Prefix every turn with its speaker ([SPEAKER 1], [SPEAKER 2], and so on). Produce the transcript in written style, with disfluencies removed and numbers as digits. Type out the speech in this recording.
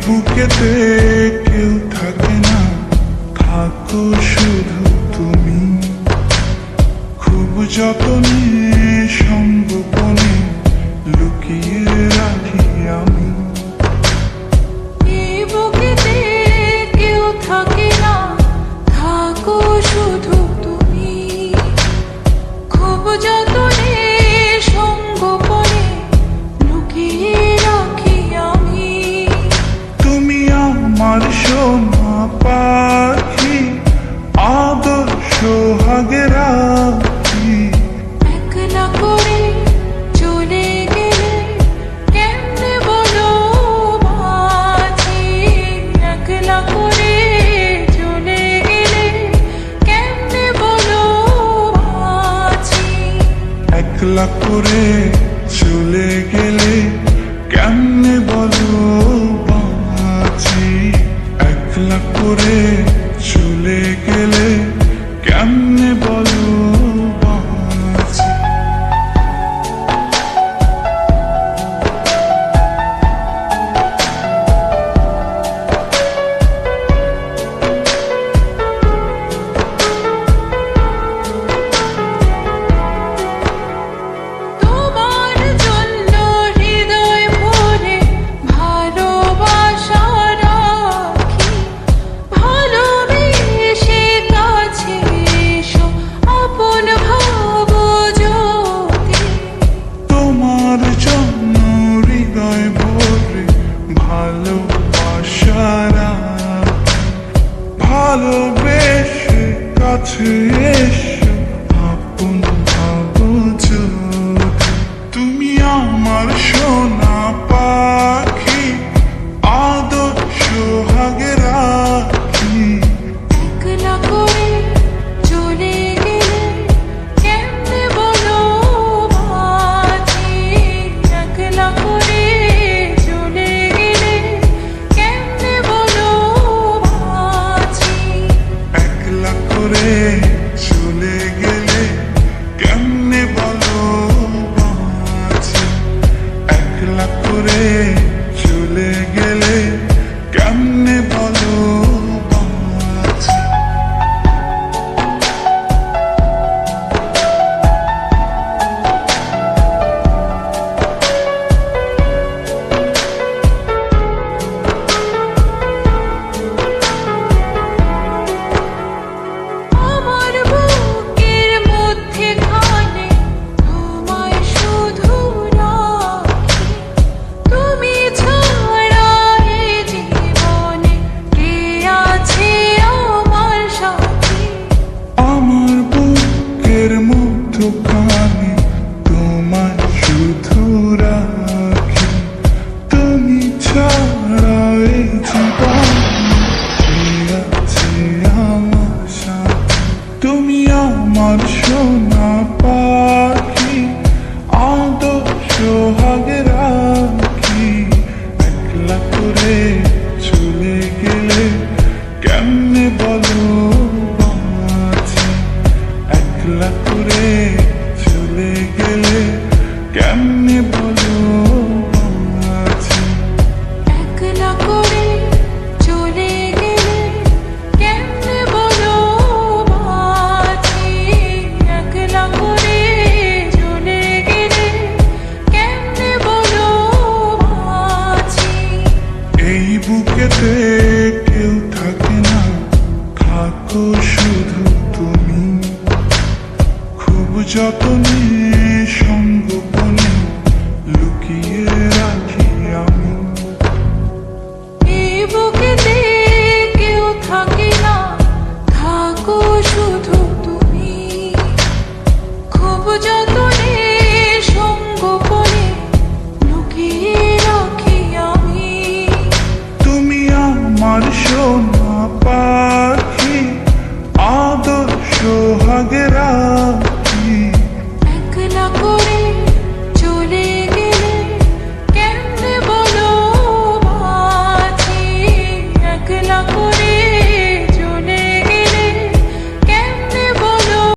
[SPEAKER 1] বুকেতে কেউ থাকে না, থাকো শুধু তুমি। খুব যতনে সংগোপনে লুকিয়ে রাখি আমি।
[SPEAKER 2] এই বুকেতে কেউ থাকে না, থাকো শুধু তুমি। খুব যতনে সংগোপনে লুকিয়ে রাখি আমি।
[SPEAKER 1] তুমি আমার সোনা পাখি, আদর্শ হাগে রাখি।
[SPEAKER 2] একলা করে চলে গেলে কেমনে বলো বাঁচি। একলা করে চলে গেলে কেমনে বলো বাঁচি।
[SPEAKER 1] একলা করে চলে গেলে কেমনে বলো বাঁচি। একলা করে চলে গেলে কেমনে বলো বাঁচি।
[SPEAKER 2] তোমার জন্য হৃদয় ভরে ভালোবাসা রাখি। ভালোবেসে কাছে এসো, আপন ভাবো যদি।
[SPEAKER 1] তোমার জন্য হৃদয় ভরে ভালোবাসা রাখি। ভালোবেসে কাছে এসো, আপন ভাবো যদি। তুমি আমার সোনা পাখি, আদর্শ হাগে রাখি।
[SPEAKER 2] একলা করে চলে গেলে কেমনে বলো বাঁচি। একলা করে চলে গেলে কেমনে বলো বাঁচি।
[SPEAKER 1] একলা করে চলে গেলে কেমনে বলো বাঁচি। একলা করে চলে গেলে কেমনে বলো বাঁচি।
[SPEAKER 2] আমার বুকের মধ্যে খানে তোমায় শুধু রাখি। তুমি ছাড়া এই জীবনে কে আছে আমার সাথী।
[SPEAKER 1] আমার বুকের মধ্যখানে তোমায় শুধু রাখি। তুমি ছাড়া এই জীবনে কে আছে আমার সাথে। তুমি আমার সোনা পাখি, আদর্শ হাগে রাখি। একলা করে চলে গেলে কেমনে বলো বাঁচি। একলা করে চলে গেলে কেমনে বলো বাঁচি।
[SPEAKER 2] একলা করে চলে গেলে কেমনে বলো বাঁচি। একলা করে চলে গেলে কেমনে বলো বাঁচি।
[SPEAKER 1] এই বুকেতে কেউ থাকে না, থাকো শুধু তুমি। খুব যতনে